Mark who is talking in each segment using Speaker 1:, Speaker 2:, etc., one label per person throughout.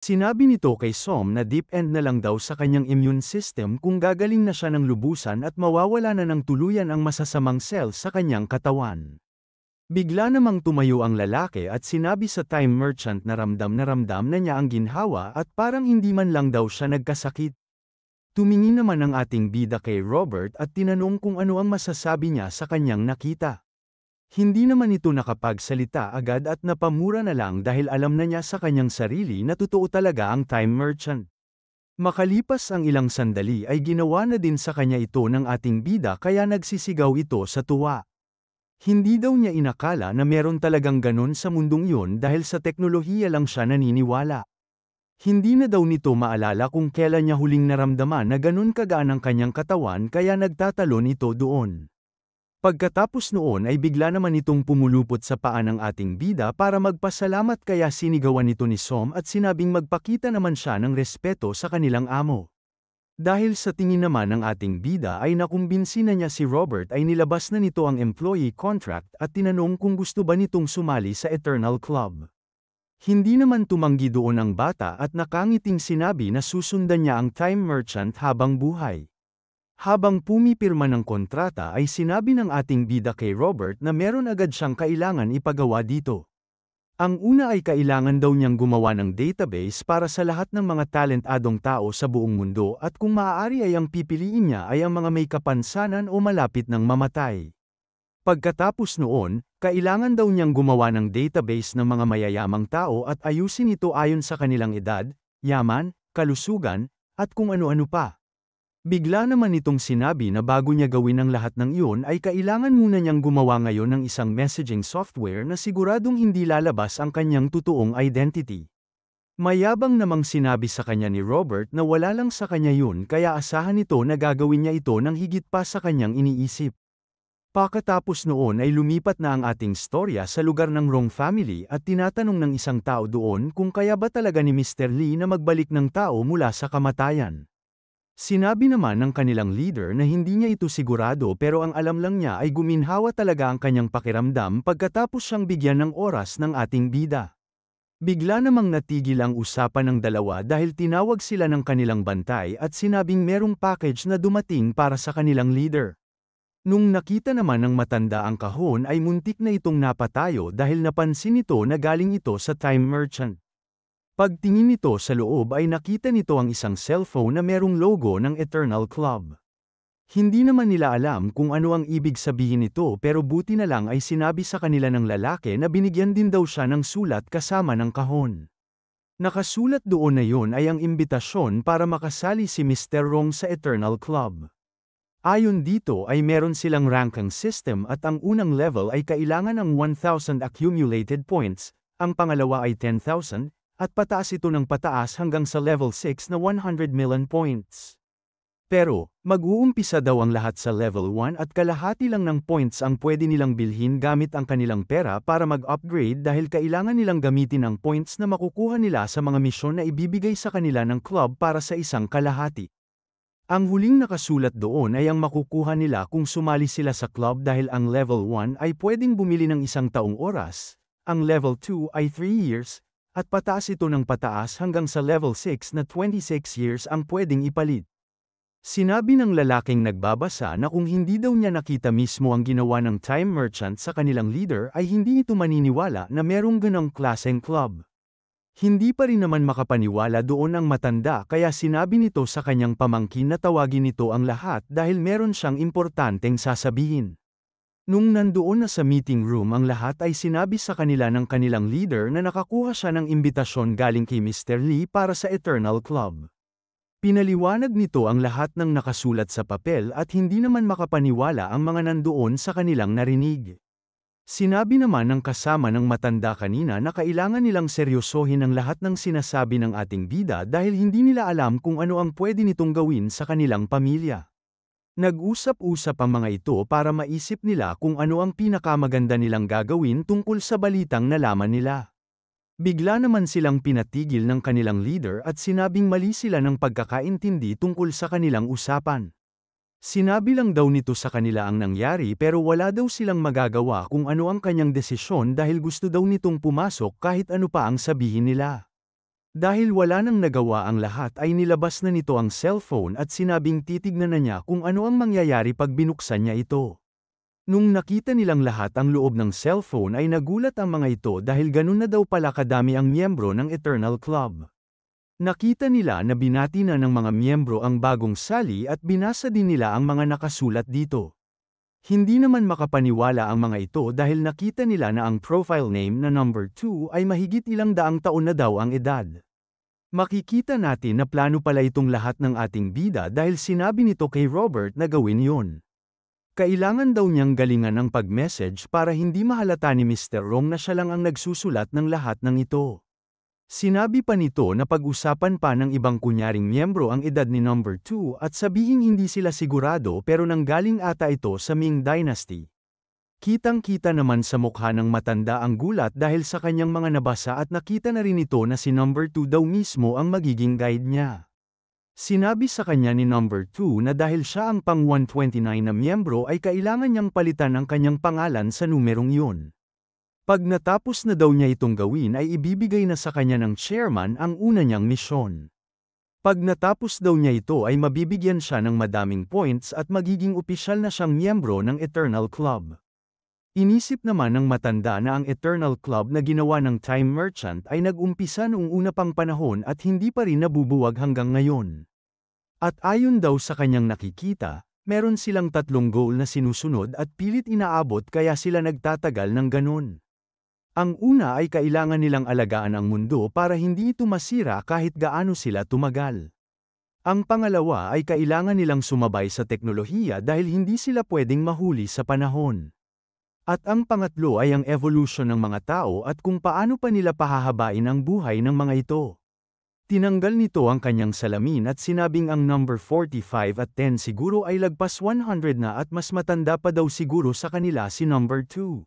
Speaker 1: Sinabi nito kay Som na deep end na lang daw sa kanyang immune system kung gagaling na siya ng lubusan at mawawala na ng tuluyan ang masasamang cells sa kanyang katawan. Bigla namang tumayo ang lalaki at sinabi sa time merchant na ramdam na niya ang ginhawa at parang hindi man lang daw siya nagkasakit. Tumingin naman ang ating bida kay Robert at tinanong kung ano ang masasabi niya sa kanyang nakita. Hindi naman ito nakapagsalita agad at napamura na lang dahil alam na niya sa kanyang sarili na totoo talaga ang time merchant. Makalipas ang ilang sandali ay ginawa na din sa kanya ito ng ating bida kaya nagsisigaw ito sa tuwa. Hindi daw niya inakala na meron talagang ganon sa mundong yun dahil sa teknolohiya lang siya naniniwala. Hindi na daw nito maalala kung kailan niya huling naramdaman na ganon kagaan ang kanyang katawan kaya nagtatalon ito doon. Pagkatapos noon ay bigla naman itong pumulupot sa paa ng ating bida para magpasalamat kaya sinigawan nito ni Som at sinabing magpakita naman siya ng respeto sa kanilang amo. Dahil sa tingin naman ng ating bida ay nakumbinsi na niya si Robert ay nilabas na nito ang employee contract at tinanong kung gusto ba nitong sumali sa Eternal Club. Hindi naman tumanggi doon ang bata at nakangiting sinabi na susundan niya ang time merchant habang buhay. Habang pumipirma ng kontrata ay sinabi ng ating bida kay Robert na meron agad siyang kailangan ipagawa dito. Ang una ay kailangan daw niyang gumawa ng database para sa lahat ng mga talentadong tao sa buong mundo at kung maaari ay ang pipiliin niya ay ang mga may kapansanan o malapit ng mamatay. Pagkatapos noon, kailangan daw niyang gumawa ng database ng mga mayayamang tao at ayusin ito ayon sa kanilang edad, yaman, kalusugan, at kung ano-ano pa. Bigla naman itong sinabi na bago niya gawin ang lahat ng iyon ay kailangan muna niyang gumawa ngayon ng isang messaging software na siguradong hindi lalabas ang kanyang totoong identity. Mayabang namang sinabi sa kanya ni Robert na wala lang sa kanya yun kaya asahan nito na gagawin niya ito ng higit pa sa kanyang iniisip. Pagkatapos noon ay lumipat na ang ating storya sa lugar ng Wrong family at tinatanong ng isang tao doon kung kaya ba talaga ni Mr. Lee na magbalik ng tao mula sa kamatayan. Sinabi naman ng kanilang leader na hindi niya ito sigurado pero ang alam lang niya ay guminhawa talaga ang kanyang pakiramdam pagkatapos siyang bigyan ng oras ng ating bida. Bigla namang natigil ang usapan ng dalawa dahil tinawag sila ng kanilang bantay at sinabing merong package na dumating para sa kanilang leader. Nung nakita naman ng matanda ang kahon ay muntik na itong napatayo dahil napansin nito na galing ito sa time merchant. Pagtingin nito sa loob ay nakita nito ang isang cellphone na merong logo ng Eternal Club. Hindi naman nila alam kung ano ang ibig sabihin nito pero buti na lang ay sinabi sa kanila ng lalaki na binigyan din daw siya ng sulat kasama ng kahon. Nakasulat doon na yun ay ang imbitasyon para makasali si Mr. Rong sa Eternal Club. Ayon dito ay meron silang ranking system at ang unang level ay kailangan ng 1,000 accumulated points, ang pangalawa ay 10,000, at pataas ito ng pataas hanggang sa level 6 na 100 million points. Pero, mag-uumpisa daw ang lahat sa level 1 at kalahati lang ng points ang pwede nilang bilhin gamit ang kanilang pera para mag-upgrade dahil kailangan nilang gamitin ang points na makukuha nila sa mga misyon na ibibigay sa kanila ng club para sa isang kalahati. Ang huling nakasulat doon ay ang makukuha nila kung sumali sila sa club dahil ang level 1 ay pwedeng bumili ng isang taong oras, ang level 2 ay 3 years, at pataas ito ng pataas hanggang sa level 6 na 26 years ang pwedeng ipalit. Sinabi ng lalaking nagbabasa na kung hindi daw niya nakita mismo ang ginawa ng time merchant sa kanilang leader ay hindi ito maniniwala na merong ganong klaseng club. Hindi pa rin naman makapaniwala doon ang matanda kaya sinabi nito sa kanyang pamangkin na tawagin nito ang lahat dahil meron siyang importanteng sasabihin. Nung nandoon na sa meeting room ang lahat ay sinabi sa kanila ng kanilang leader na nakakuha siya ng imbitasyon galing kay Mr. Lee para sa Eternal Club. Pinaliwanag nito ang lahat ng nakasulat sa papel at hindi naman makapaniwala ang mga nandoon sa kanilang narinig. Sinabi naman ng kasama ng matanda kanina na kailangan nilang seryosohin ang lahat ng sinasabi ng ating bida dahil hindi nila alam kung ano ang pwede nitong gawin sa kanilang pamilya. Nag-usap-usap ang mga ito para maisip nila kung ano ang pinakamaganda nilang gagawin tungkol sa balitang nalaman nila. Bigla naman silang pinatigil ng kanilang leader at sinabing mali sila ng pagkakaintindi tungkol sa kanilang usapan. Sinabi lang daw nito sa kanila ang nangyari pero wala daw silang magagawa kung ano ang kanyang desisyon dahil gusto daw nitong pumasok kahit ano pa ang sabihin nila. Dahil wala nang nagawa ang lahat ay nilabas na nito ang cellphone at sinabing titignan na niya kung ano ang mangyayari pag binuksan niya ito. Nung nakita nilang lahat ang loob ng cellphone ay nagulat ang mga ito dahil ganun na daw pala kadami ang miyembro ng Eternal Club. Nakita nila na binati na ng mga miyembro ang bagong sali at binasa din nila ang mga nakasulat dito. Hindi naman makapaniwala ang mga ito dahil nakita nila na ang profile name na number 2 ay mahigit ilang daang taon na daw ang edad. Makikita natin na plano pala itong lahat ng ating bida dahil sinabi nito kay Robert na gawin yon. Kailangan daw niyang galingan ang pag-message para hindi mahalata ni Mr. Wrong na siya lang ang nagsusulat ng lahat ng ito. Sinabi pa nito na pag-usapan pa ng ibang kunyaring miyembro ang edad ni number 2 at sabihing hindi sila sigurado pero nanggaling ata ito sa Ming Dynasty. Kitang-kita naman sa mukha ng matanda ang gulat dahil sa kanyang mga nabasa at nakita na rin ito na si number 2 daw mismo ang magiging guide niya. Sinabi sa kanya ni number 2 na dahil siya ang pang 129 na miyembro ay kailangan niyang palitan ang kanyang pangalan sa numerong yun. Pag natapos na daw niya itong gawin ay ibibigay na sa kanya ng chairman ang una niyang misyon. Pag natapos daw niya ito ay mabibigyan siya ng madaming points at magiging opisyal na siyang miyembro ng Eternal Club. Inisip naman ng matanda na ang Eternal Club na ginawa ng Time Merchant ay nag-umpisa noong una pang panahon at hindi pa rin nabubuwag hanggang ngayon. At ayon daw sa kanyang nakikita, meron silang 3 goal na sinusunod at pilit inaabot kaya sila nagtatagal ng ganun. Ang una ay kailangan nilang alagaan ang mundo para hindi ito masira kahit gaano sila tumagal. Ang pangalawa ay kailangan nilang sumabay sa teknolohiya dahil hindi sila pwedeng mahuli sa panahon. At ang pangatlo ay ang evolution ng mga tao at kung paano pa nila pahahabain ang buhay ng mga ito. Tinanggal nito ang kanyang salamin at sinabing ang number 45 at 10 siguro ay lagpas 100 na at mas matanda pa daw siguro sa kanila si number 2.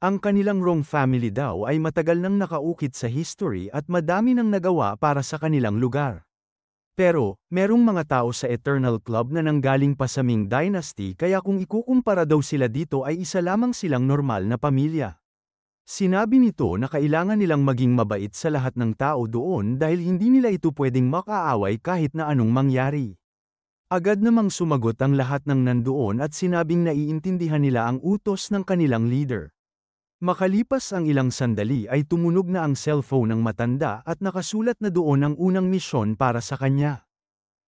Speaker 1: Ang kanilang Wrong family daw ay matagal nang nakaukit sa history at madami nang nagawa para sa kanilang lugar. Pero, merong mga tao sa Eternal Club na nanggaling pa sa Ming Dynasty kaya kung ikukumpara daw sila dito ay isa lamang silang normal na pamilya. Sinabi nito na kailangan nilang maging mabait sa lahat ng tao doon dahil hindi nila ito pwedeng makaaway kahit na anong mangyari. Agad namang sumagot ang lahat ng nandoon at sinabing naiintindihan nila ang utos ng kanilang leader. Makalipas ang ilang sandali ay tumunog na ang cellphone ng matanda at nakasulat na doon ang unang misyon para sa kanya.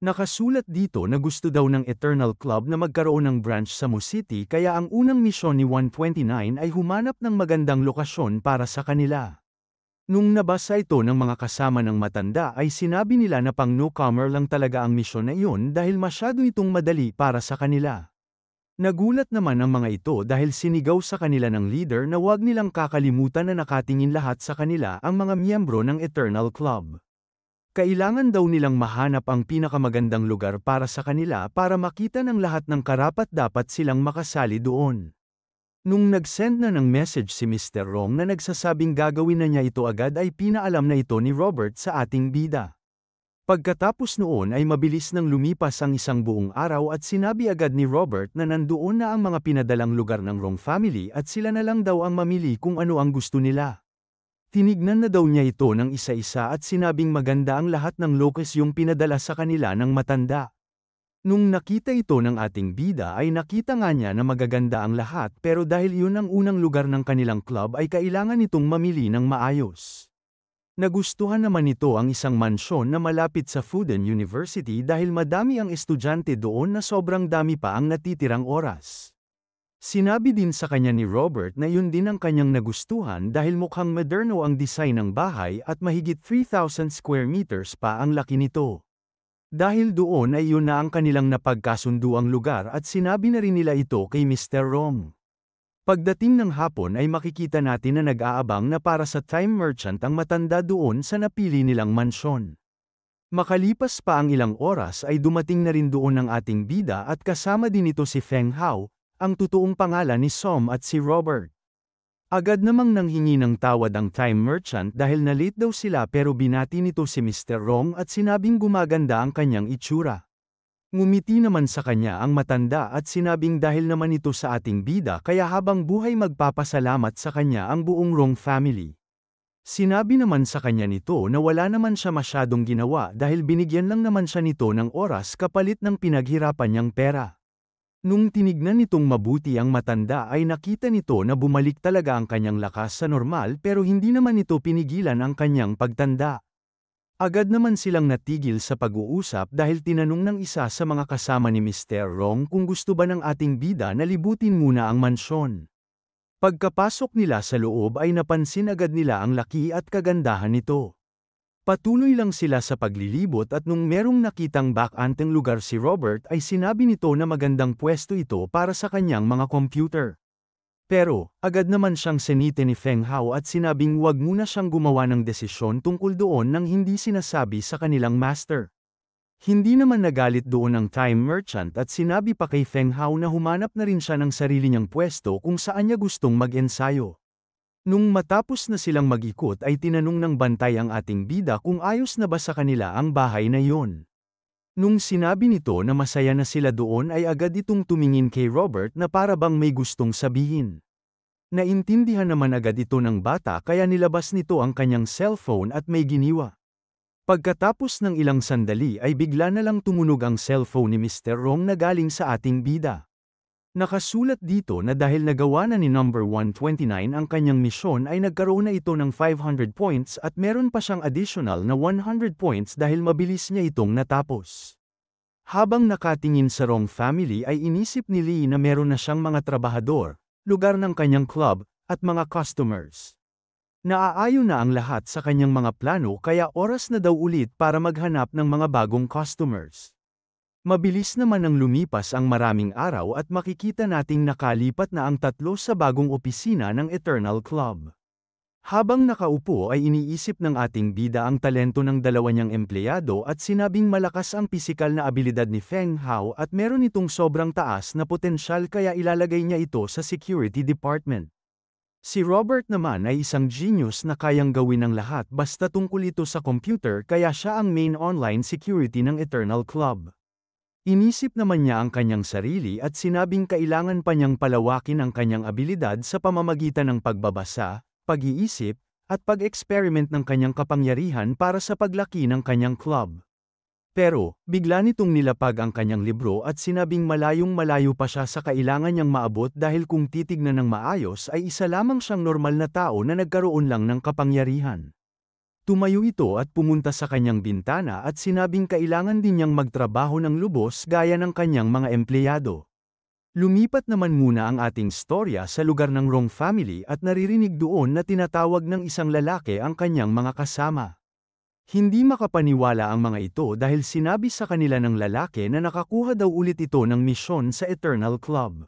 Speaker 1: Nakasulat dito na gusto daw ng Eternal Club na magkaroon ng branch sa Mu City kaya ang unang misyon ni 129 ay humanap ng magandang lokasyon para sa kanila. Nung nabasa ito ng mga kasama ng matanda ay sinabi nila na pang newcomer lang talaga ang misyon na iyon dahil masyado itong madali para sa kanila. Nagulat naman ang mga ito dahil sinigaw sa kanila ng leader na huwag nilang kakalimutan na nakatingin lahat sa kanila ang mga miyembro ng Eternal Club. Kailangan daw nilang mahanap ang pinakamagandang lugar para sa kanila para makita ng lahat ng karapat-dapat silang makasali doon. Nung nag-send na ng message si Mr. Wrong na nagsasabing gagawin na niya ito agad ay pinaalam na ito ni Robert sa ating bida. Pagkatapos noon ay mabilis nang lumipas ang isang buong araw at sinabi agad ni Robert na nandoon na ang mga pinadalang lugar ng Wrong family at sila na lang daw ang mamili kung ano ang gusto nila. Tinignan na daw niya ito ng isa-isa at sinabing maganda ang lahat ng locus yung pinadala sa kanila ng matanda. Nung nakita ito ng ating bida ay nakita nga niya na magaganda ang lahat pero dahil yun ang unang lugar ng kanilang club ay kailangan itong mamili ng maayos. Nagustuhan naman nito ang isang mansyon na malapit sa Fudan University dahil madami ang estudyante doon na sobrang dami pa ang natitirang oras. Sinabi din sa kanya ni Robert na yun din ang kanyang nagustuhan dahil mukhang moderno ang design ng bahay at mahigit 3,000 square meters pa ang laki nito. Dahil doon ay yun na ang kanilang napagkasunduang lugar at sinabi na rin nila ito kay Mr. Wrong. Pagdating ng hapon ay makikita natin na nag-aabang na para sa Time Merchant ang matanda doon sa napili nilang mansyon. Makalipas pa ang ilang oras ay dumating na rin doon ang ating bida at kasama din ito si Feng Hao, ang totoong pangalan ni Som at si Robert. Agad namang nanghingi ng tawad ang Time Merchant dahil na-late daw sila pero binati nito si Mr. Wrong at sinabing gumaganda ang kanyang itsura. Ngumiti naman sa kanya ang matanda at sinabing dahil naman ito sa ating bida kaya habang buhay magpapasalamat sa kanya ang buong Wrong family. Sinabi naman sa kanya nito na wala naman siya masyadong ginawa dahil binigyan lang naman siya nito ng oras kapalit ng pinaghirapan niyang pera. Nung tinignan nitong mabuti ang matanda ay nakita nito na bumalik talaga ang kanyang lakas sa normal pero hindi naman nito pinigilan ang kanyang pagtanda. Agad naman silang natigil sa pag-uusap dahil tinanong ng isa sa mga kasama ni Mr. Rong kung gusto ba ng ating bida na libutin muna ang mansyon. Pagkapasok nila sa loob ay napansin agad nila ang laki at kagandahan nito. Patuloy lang sila sa paglilibot at nung merong nakitang bakanteng lugar si Robert ay sinabi nito na magandang pwesto ito para sa kanyang mga computer. Pero, agad naman siyang sinite ni Feng Hao at sinabing wag muna siyang gumawa ng desisyon tungkol doon nang hindi sinasabi sa kanilang master. Hindi naman nagalit doon ang time merchant at sinabi pa kay Feng Hao na humanap na rin siya ng sarili niyang pwesto kung saan niya gustong mag-ensayo. Nung matapos na silang mag-ikot ay tinanong ng bantay ang ating bida kung ayos na ba sa kanila ang bahay na iyon. Nung sinabi nito na masaya na sila doon ay agad itong tumingin kay Robert na para bang may gustong sabihin. Naintindihan naman agad ito ng bata kaya nilabas nito ang kanyang cellphone at may giniwa. Pagkatapos ng ilang sandali ay bigla na lang tumunog ang cellphone ni Mr. Rong na galing sa ating bida. Nakasulat dito na dahil nagawa na ni number 129 ang kanyang misyon ay nagkaroon na ito ng 500 points at meron pa siyang additional na 100 points dahil mabilis niya itong natapos. Habang nakatingin sa Rong family ay inisip ni Lee na meron na siyang mga trabahador, lugar ng kanyang club, at mga customers. Naaayon na ang lahat sa kanyang mga plano kaya oras na daw ulit para maghanap ng mga bagong customers. Mabilis naman ang lumipas ang maraming araw at makikita nating nakalipat na ang 3 sa bagong opisina ng Eternal Club. Habang nakaupo ay iniisip ng ating bida ang talento ng 2 niyang empleyado at sinabing malakas ang pisikal na abilidad ni Feng Hao at meron itong sobrang taas na potensyal kaya ilalagay niya ito sa security department. Si Robert naman ay isang genius na kayang gawin ang lahat basta tungkol ito sa computer kaya siya ang main online security ng Eternal Club. Inisip naman niya ang kanyang sarili at sinabing kailangan pa niyang palawakin ang kanyang abilidad sa pamamagitan ng pagbabasa, pag-iisip, at pag-experiment ng kanyang kapangyarihan para sa paglaki ng kanyang club. Pero, bigla nitong nilapag ang kanyang libro at sinabing malayong-malayo pa siya sa kailangan niyang maabot dahil kung titignan ng maayos ay isa lamang siyang normal na tao na nagkaroon lang ng kapangyarihan. Tumayo ito at pumunta sa kanyang bintana at sinabing kailangan din niyang magtrabaho ng lubos gaya ng kanyang mga empleyado. Lumipat naman muna ang ating storya sa lugar ng Rong family at naririnig doon na tinatawag ng isang lalaki ang kanyang mga kasama. Hindi makapaniwala ang mga ito dahil sinabi sa kanila ng lalaki na nakakuha daw ulit ito ng misyon sa Eternal Club.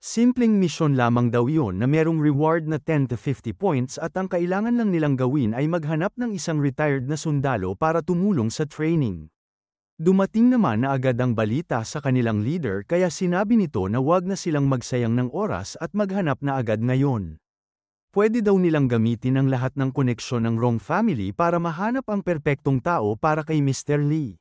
Speaker 1: Simpleng misyon lamang daw yon na merong reward na 10 to 50 points at ang kailangan lang nilang gawin ay maghanap ng isang retired na sundalo para tumulong sa training. Dumating naman na agad ang balita sa kanilang leader kaya sinabi nito na wag na silang magsayang ng oras at maghanap na agad ngayon. Pwede daw nilang gamitin ang lahat ng koneksyon ng Rong family para mahanap ang perpektong tao para kay Mr. Lee.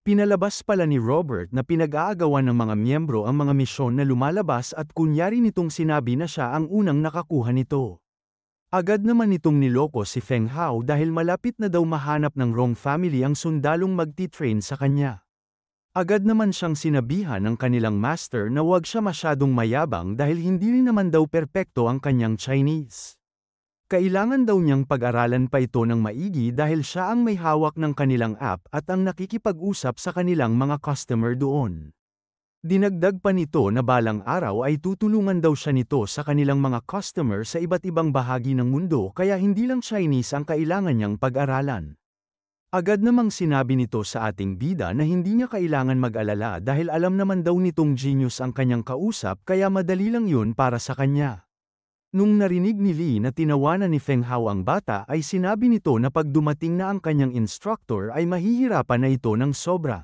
Speaker 1: Pinalabas pala ni Robert na pinag-aagawan ng mga miyembro ang mga misyon na lumalabas at kunyari nitong sinabi na siya ang unang nakakuha nito. Agad naman nitong niloko si Feng Hao dahil malapit na daw mahanap ng Rong family ang sundalong magti-train sa kanya. Agad naman siyang sinabihan ng kanilang master na huwag siya masyadong mayabang dahil hindi rin naman daw perpekto ang kanyang Chinese. Kailangan daw niyang pag-aralan pa ito ng maigi dahil siya ang may hawak ng kanilang app at ang nakikipag-usap sa kanilang mga customer doon. Dinagdag pa nito na balang araw ay tutulungan daw siya nito sa kanilang mga customer sa iba't ibang bahagi ng mundo kaya hindi lang Chinese ang kailangan niyang pag-aralan. Agad namang sinabi nito sa ating bida na hindi niya kailangan mag-alala dahil alam naman daw nitong genius ang kanyang kausap kaya madali lang yun para sa kanya. Nung narinig ni Lee na tinawanan ni Feng Hao ang bata ay sinabi nito na pag dumating na ang kanyang instructor ay mahihirapan na ito ng sobra.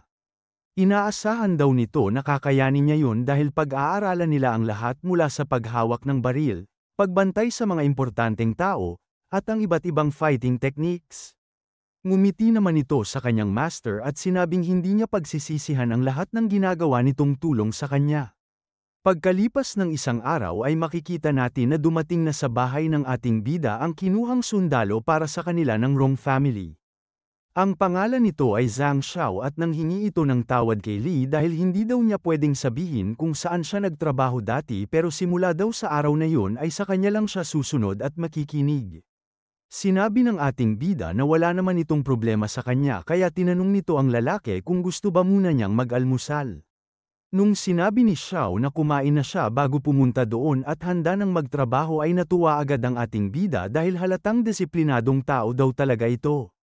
Speaker 1: Inaasahan daw nito na kakayanin niya yun dahil pag-aaralan nila ang lahat mula sa paghawak ng baril, pagbantay sa mga importanteng tao, at ang iba't ibang fighting techniques. Ngumiti naman ito sa kanyang master at sinabing hindi niya pagsisisihan ang lahat ng ginagawa nitong tulong sa kanya. Pagkalipas ng isang araw ay makikita natin na dumating na sa bahay ng ating bida ang kinuhang sundalo para sa kanila ng Rong family. Ang pangalan nito ay Zhang Xiao at nanghingi ito ng tawad kay Li dahil hindi daw niya pwedeng sabihin kung saan siya nagtrabaho dati pero simula daw sa araw na yun ay sa kanya lang siya susunod at makikinig. Sinabi ng ating bida na wala naman itong problema sa kanya kaya tinanong nito ang lalaki kung gusto ba muna niyang mag-almusal. Nung sinabi ni Xiao na kumain na siya bago pumunta doon at handa ng magtrabaho ay natuwa agad ang ating bida dahil halatang disiplinadong tao daw talaga ito.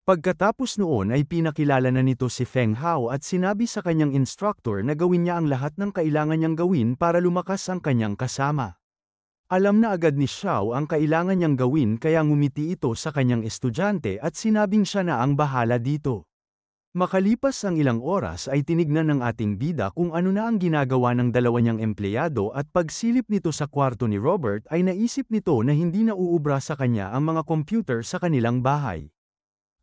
Speaker 1: Pagkatapos noon ay pinakilala na nito si Feng Hao at sinabi sa kanyang instructor na gawin niya ang lahat ng kailangan niyang gawin para lumakas ang kanyang kasama. Alam na agad ni Xiao ang kailangan niyang gawin kaya ngumiti ito sa kanyang estudyante at sinabing siya na ang bahala dito. Makalipas ang ilang oras ay tinignan ng ating bida kung ano na ang ginagawa ng dalawa niyang empleyado at pagsilip nito sa kwarto ni Robert ay naisip nito na hindi na uubra sa kanya ang mga computer sa kanilang bahay.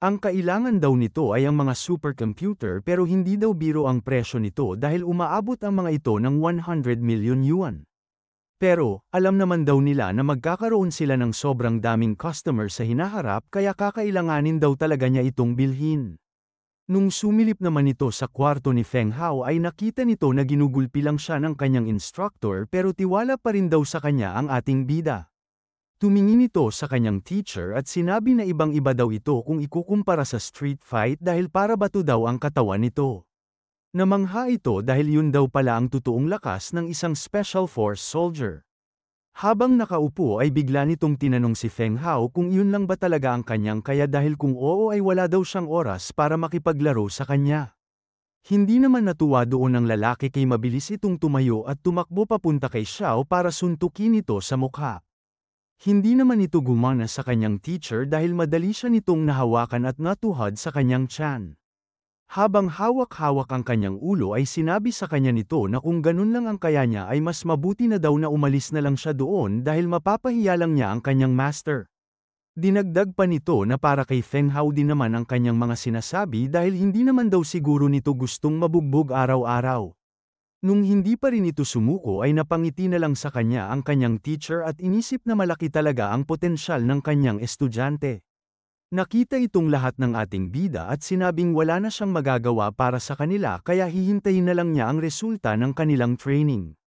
Speaker 1: Ang kailangan daw nito ay ang mga supercomputer pero hindi daw biro ang presyo nito dahil umaabot ang mga ito ng 100 million yuan. Pero, alam naman daw nila na magkakaroon sila ng sobrang daming customer sa hinaharap kaya kakailanganin daw talaga niya itong bilhin. Nung sumilip naman ito sa kwarto ni Feng Hao ay nakita nito na ginugulpi lang siya ng kanyang instructor pero tiwala pa rin daw sa kanya ang ating bida. Tumingin ito sa kanyang teacher at sinabi na ibang-iba daw ito kung ikukumpara sa street fight dahil para bato daw ang katawan nito. Namangha ito dahil yun daw pala ang totoong lakas ng isang special force soldier. Habang nakaupo ay bigla nitong tinanong si Feng Hao kung yun lang ba talaga ang kanyang kaya dahil kung oo ay wala daw siyang oras para makipaglaro sa kanya. Hindi naman natuwa doon ang lalaki kay mabilis itong tumayo at tumakbo papunta kay Xiao para suntukin ito sa mukha. Hindi naman ito gumana sa kanyang teacher dahil madali siya nitong nahawakan at natuhad sa kanyang tiyan. Habang hawak-hawak ang kanyang ulo ay sinabi sa kanya nito na kung ganun lang ang kaya niya ay mas mabuti na daw na umalis na lang siya doon dahil mapapahiya lang niya ang kanyang master. Dinagdag pa nito na para kay Feng Hao din naman ang kanyang mga sinasabi dahil hindi naman daw siguro nito gustong mabugbog araw-araw. Nung hindi pa rin ito sumuko ay napangiti na lang sa kanya ang kanyang teacher at inisip na malaki talaga ang potensyal ng kanyang estudyante. Nakita itong lahat ng ating bida at sinabing wala na siyang magagawa para sa kanila kaya hihintayin na lang niya ang resulta ng kanilang training.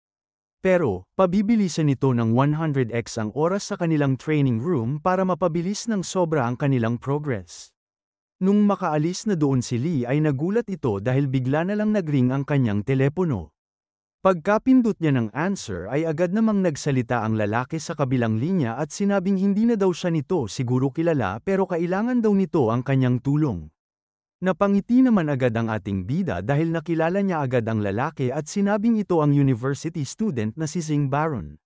Speaker 1: Pero, pabibilisan nito ng 100x ang oras sa kanilang training room para mapabilis ng sobra ang kanilang progress. Nung makaalis na doon si Lee ay nagulat ito dahil bigla na lang nagring ang kanyang telepono. Pagkapindot niya ng answer ay agad namang nagsalita ang lalaki sa kabilang linya at sinabing hindi na daw siya nito siguro kilala pero kailangan daw nito ang kanyang tulong. Napangiti naman agad ang ating bida dahil nakilala niya agad ang lalaki at sinabing ito ang university student na si Zing Baron.